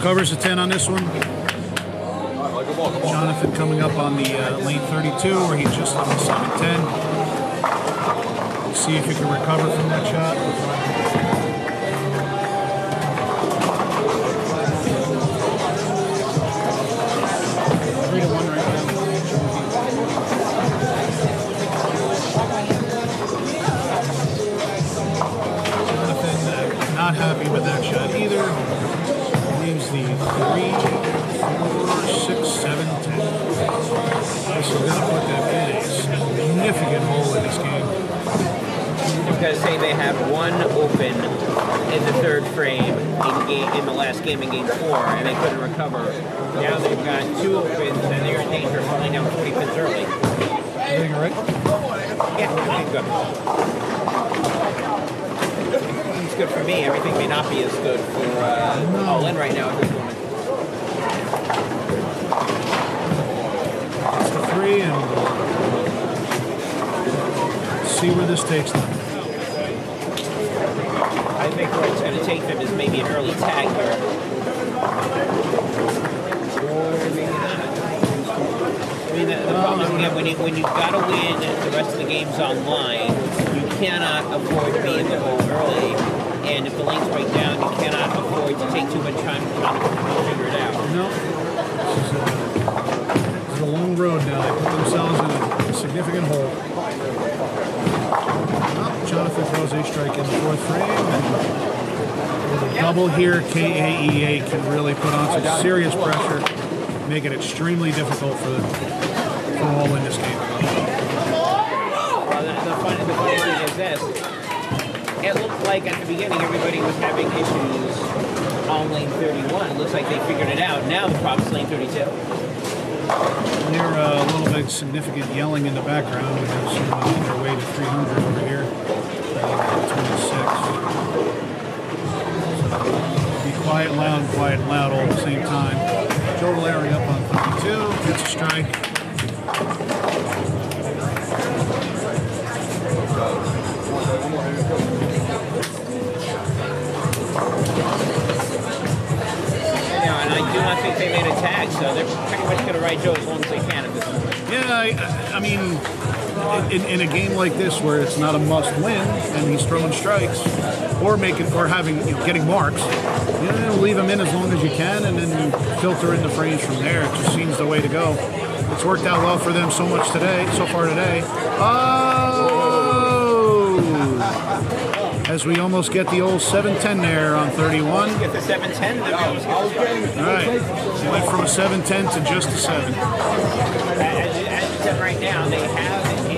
Covers the 10 on this one. Jonathan coming up on the lane 32, where he just on the 7-10. See if he can recover from that shot. 3-1 right now. Jonathan not happy with that shot either. Leaves the 3, 4, 6, 7, 10. This is going to put them in a significant hole in this game. Because say they have one open in the 3rd frame in the last game in game 4, and they couldn't recover. Now they've got 2 opens, and they're in danger of falling down 40 pins early. Everything all right? Yeah, everything's good. Everything's good for me. Everything may not be as good for All In right now at this moment. It's the 3, and see where this takes them. I think where it's going to take them is maybe an early tag here. Or maybe not. I mean, the problem is when you've got to win the rest of the games online, you cannot afford to be in the hole early. And if the lanes break down, you cannot afford to take too much time to figure it out. No. This is a long road now. They put themselves in a significant hold. Oh, Jonathan throws a strike in the fourth frame. And with a double here, KAEA can really put on some serious pressure, make it extremely difficult for all in this game. Well, the funny thing is this. It looked like at the beginning everybody was having issues on lane 31. It looks like they figured it out. Now the problem's lane 32. Near a little bit significant yelling in the background. We have someone on their way to 300 over here. 26. So be quiet, loud all at the same time. Joe Valeri up on 32. Gets a strike. And I do not think they made a tag, so they're pretty much going to ride Joe as long as they can at this moment. Yeah, I mean, in a game like this where it's not a must win and he's throwing strikes or getting marks, leave him in as long as you can and then filter in the frames from there. It just seems the way to go. It's worked out well for them so far today. As we almost get the old 7-10 there on 31. Get the 7-10. All right. It went from a 7-10 to just a 7. As you said right now, they have a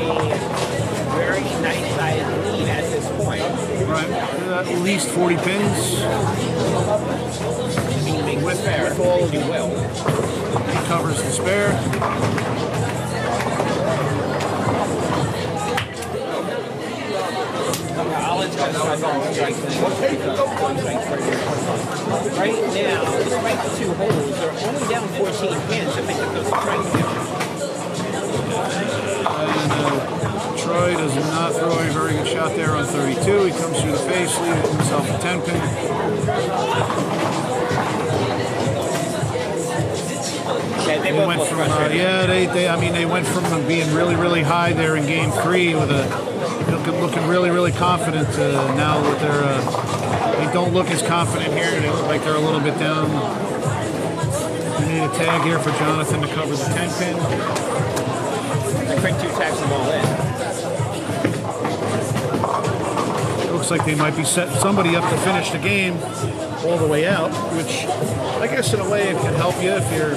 very nice sized lead at this point. Right. At least 40 pins. With all, if you will. He covers the spare. Right now, despite the 2 holes, they're only down 14 pins if they get those strikes down. And Troy does not throw a very good shot there on 32. He comes through the face, leaving himself a 10 pin. They went from they went from being really, really high there in game 3 with looking really, really confident now that they don't look as confident here. They look like they're a little bit down. We need a tag here for Jonathan to cover the 10 pin. They quick 2 tags them all in. Looks like they might be setting somebody up to finish the game all the way out, which I guess in a way it can help you if you're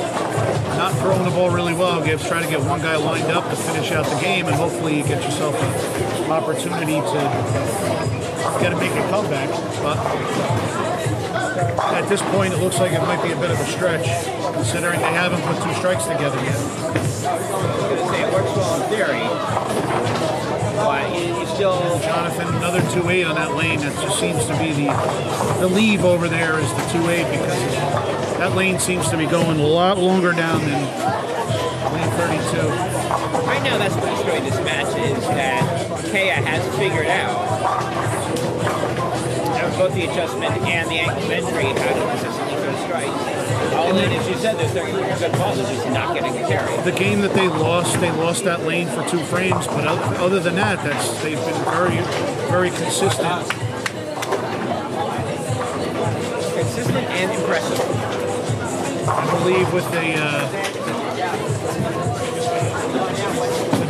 not throwing the ball really well. Try to get one guy lined up to finish out the game, and hopefully you get yourself an opportunity to make a comeback. But at this point, it looks like it might be a bit of a stretch, considering they haven't put 2 strikes together yet. I was going to say it works well in theory, but you still... Jonathan, another 2-8 on that lane. That just seems to be the leave over there is the 2-8 because that lane seems to be going a lot longer down than lane 32. Right now, that's what's destroyed this match is that Kea has figured out both the adjustment and the angle of entry how to consistently throw strikes. All in, as you said, they're good balls, they're just not getting a carry. The game that they lost that lane for 2 frames, but other than that, they've been very, very consistent. Consistent and impressive. I believe with the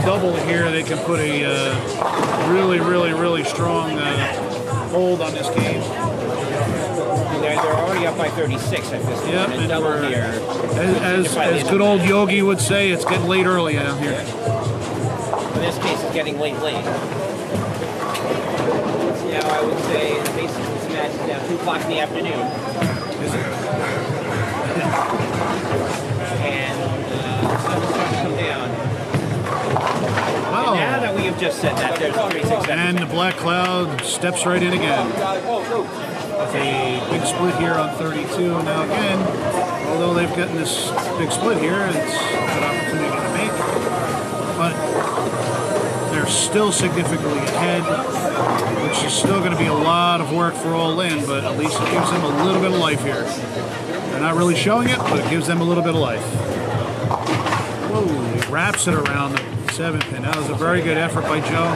double here, they can put a really, really, really strong hold on this game. They're already up by 36 at this point. Yep, and double here. As good old Yogi would say, it's getting late early out here. In this case, it's getting late. Now, I would say basically this match is now 2 o'clock in the afternoon. Is it? And the sun's starting to come down. Wow. And now that we have just said that, there's 36 And the black cloud steps right in again. With a big split here on 32. Now again, although they've gotten this big split here, it's a good opportunity to make. But they're still significantly ahead, which is still going to be a lot of work for all in, but at least it gives them a little bit of life here. They're not really showing it, but it gives them a little bit of life. Whoa, he wraps it around the 7 pin. That was a very good effort by Joe.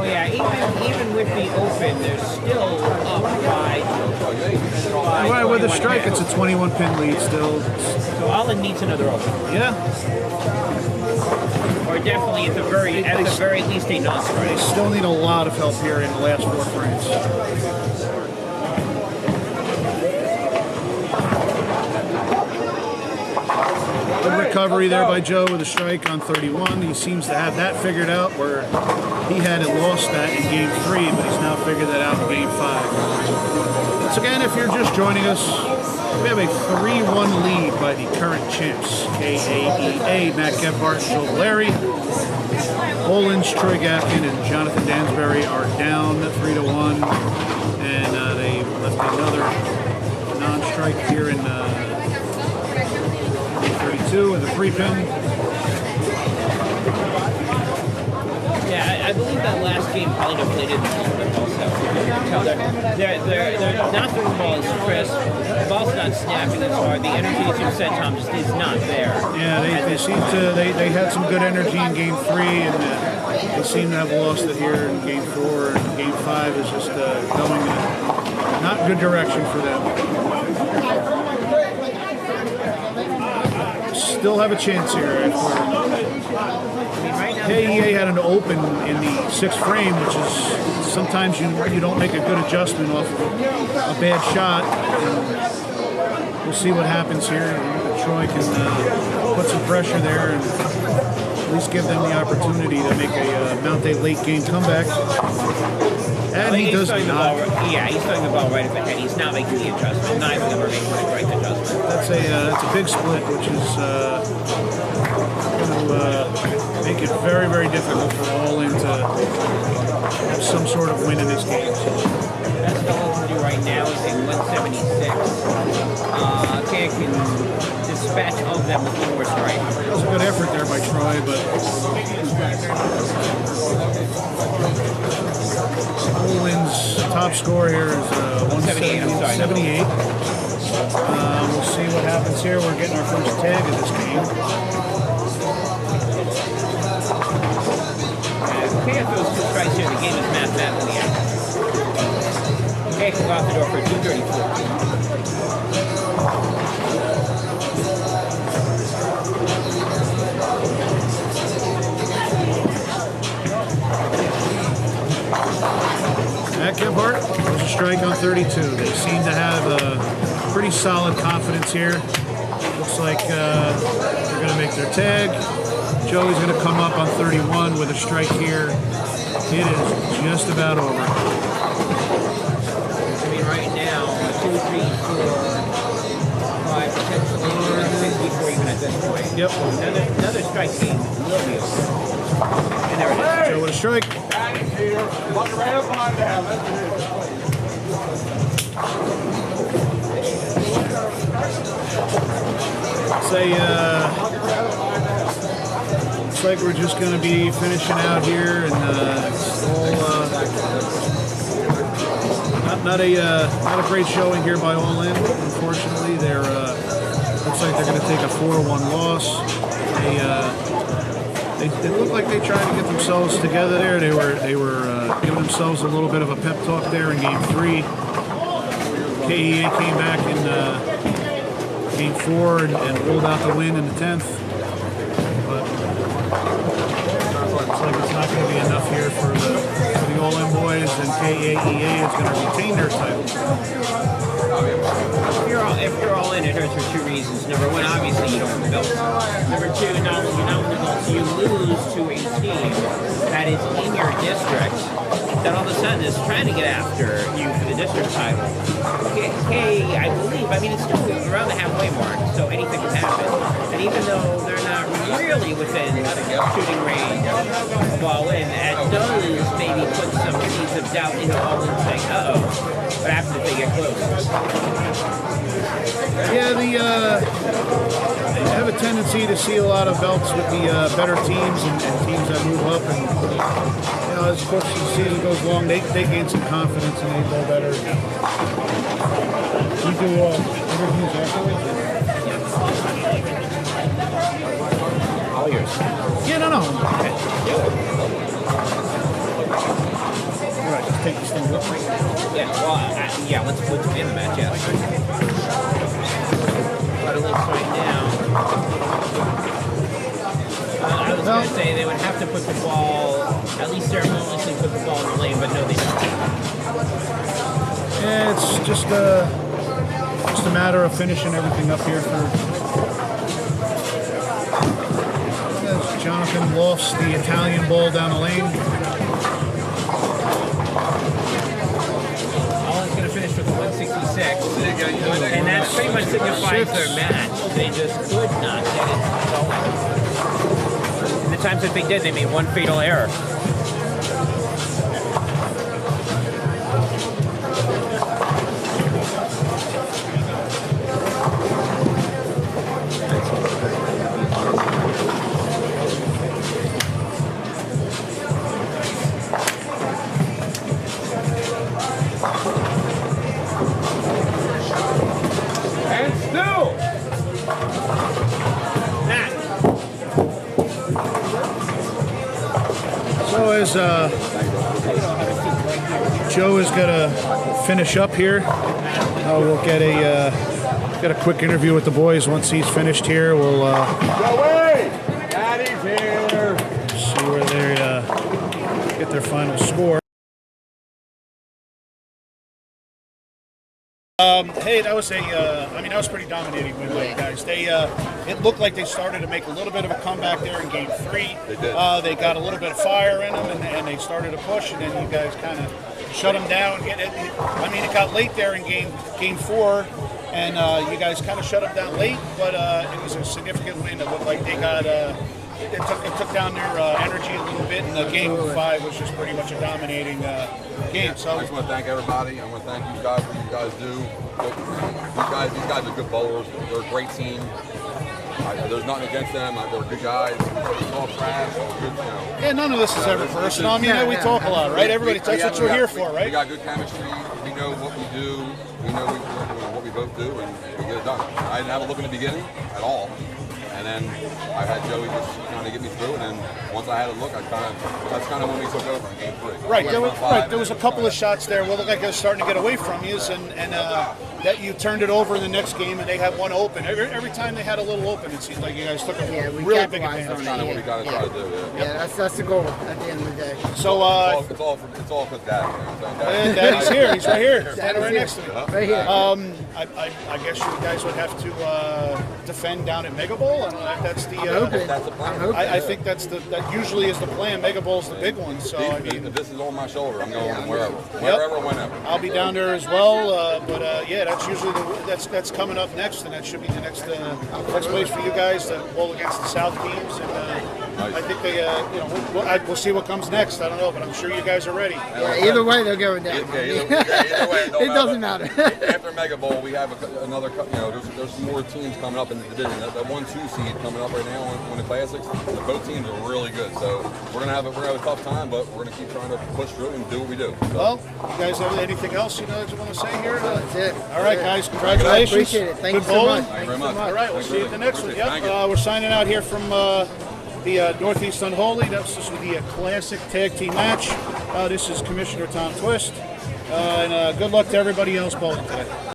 Oh yeah, even with the open, they're still up by Right, with a 21 strike, pins. it's a 21 pin lead still. So Allen needs another open. Yeah, Or definitely at the very least a non-strike. they still need a lot of help here in the last 4 frames. Good recovery there by Joe with a strike on 31. He seems to have that figured out where he had lost that in game 3, but he's now figured that out in game 5. Once again, if you're just joining us, we have a 3-1 lead by the current champs, KAEA, Matt Gebhardt, Joe Valeri. Olins, Troy Gafkin, and Jonathan Dansbury are down 3-1, and they left another non-strike here in 32 with a 3-pin. Yeah, I believe that last game probably deflated the tournament also. You can tell they're not throwing the ball as crisp. The ball's not snapping as hard. The energy, as you said, Tom, just is not there. Yeah, they seem to they had some good energy in game 3, and they seem to have lost it here in game 4. And game 5 is just going in a not good direction for them. Still have a chance here. KEA had an open in the 6th frame, which is sometimes you don't make a good adjustment off of a bad shot. And we'll see what happens here. Troy can put some pressure there and at least give them the opportunity to make mount a late game comeback. And he does not. He's throwing the ball right at the head. He's not making the adjustment. Neither of them are making the right adjustment. That's a big split, which is going to make it very, very difficult for All-In to have some sort of win in this game. Best All can do right now is a 176. Can dispatch of them with one more strike. That was a good effort there by Troy, but All-In's top score here is 178. We'll see what happens here. We're getting our first tag of this game. If those 2 strikes here, the game is mathematically out. Okay, can go out the door for 234. Matt Gebhardt was a strike on 32. They seem to have a pretty solid confidence here. Looks like they're going to make their tag. Joey's going to come up on 31 with a strike here. It is just about over. I mean, right now, 2, 3, 4, 5, potentially 6 before even at this point. Yep. Another strike game will be over. And there it is. Joe with a strike. Looks like we're just going to be finishing out here, and it's all not a great showing here by All-In. Unfortunately, they're looks like they're going to take a 4-1 loss. They looked like they tried to get themselves together there. They were giving themselves a little bit of a pep talk there in game 3. KEA came back in game 4 and rolled out the win in the 10th. But looks like it's not going to be enough here for the All-In boys, and KEA is going to retain their title. If you're all in, it hurts for 2 reasons. Number 1, obviously you don't win the belt. Number 2, not only you not win the belt, you lose to a team that is in your district that all of a sudden is trying to get after you for the district title. Okay, I believe, it's still around the halfway mark, so anything can happen. And even though they're not really within shooting range of All-In, it does maybe put some seeds of doubt into All-In saying, uh-oh, what happens if they get close? Yeah, they have a tendency to see a lot of belts with the better teams and teams that move up. And as the season goes along, they gain some confidence and they go better. We do interviews afterwards. All yours. Yeah, no. Okay. All right, just take this thing with me. Yeah, well, Yeah, let's put them in the match, yeah. But it looks right now. I was going to say they would have to put the ball, at least ceremoniously put the ball in the lane, but no, they don't. Yeah, it's just a matter of finishing everything up here for. As Jonathan lofts the Italian ball down the lane. All is going to finish with 166, and that pretty much signifies their match. They just could not get it going. And the times that they did, they made one fatal error. So as Joe is gonna finish up here, we'll get a quick interview with the boys once he's finished here. We'll Daddy's here. see where they get their final score. Hey, that was that was pretty dominating win by you guys. It looked like they started to make a little bit of a comeback there in game 3. They did. They got a little bit of fire in them, and they started to push, and then you guys kind of shut them down. It got late there in game 4, and you guys kind of shut them down late, but it was a significant win. It looked like they got it took down their energy a little bit, and game 5 was just pretty much a dominating game. So I just want to thank everybody. I want to thank you guys for what you guys do. These guys are good bowlers. They're a great team. There's nothing against them. They're good guys. It's all trash. Good, yeah, none of this is ever personal. I mean, we talk a lot, right? Everybody, that's what you're here for, right? We got good chemistry. We know what we do. We know what we both do, and we get it done. I didn't have a look in the beginning at all. And then I had Joey just kind of get me through, and then once I had a look, that's kind of when we took over in game 3. Right, there was a couple of shots there where it looked like it was starting to get away from you, and that you turned it over in the next game, and they had one open. Every time they had a little open, it seemed like you guys took a really big advantage. That's kind of what we got to try to do. Yeah, that's the goal at the end of the day. So it's all for Dad. Daddy's here. He's right here, standing right next to me. Right here. I guess you guys would have to defend down at Mega Bowl, and that's the. That's the plan. I think that usually is the plan. Mega Bowl's the big one, so I mean, this is on my shoulder. I'm going wherever, whenever. I'll be down there as well, but that's usually that's coming up next, and that should be the next place for you guys to bowl against the South teams, and I think they we'll see what comes next. I don't know, but I'm sure you guys are ready. Yeah, either way, they're going down. Either way, it doesn't matter. After Mega Bowl, we have another. There's more teams coming up in the division. That 1-2 seed coming up right now in the Classics. Both teams are really good, so we're gonna have a tough time, but we're gonna keep trying to push through and do what we do. So. Well, you guys have anything else you want to say here? That's it. All right, guys, congratulations. Appreciate it. Thank you so much. Thank you very much. All right, we'll see you at the next one. Thank Yep, we're signing out here from the Northeast Unholy. This is the classic tag team match. This is Commissioner Tom Twist, and good luck to everybody else bowling today.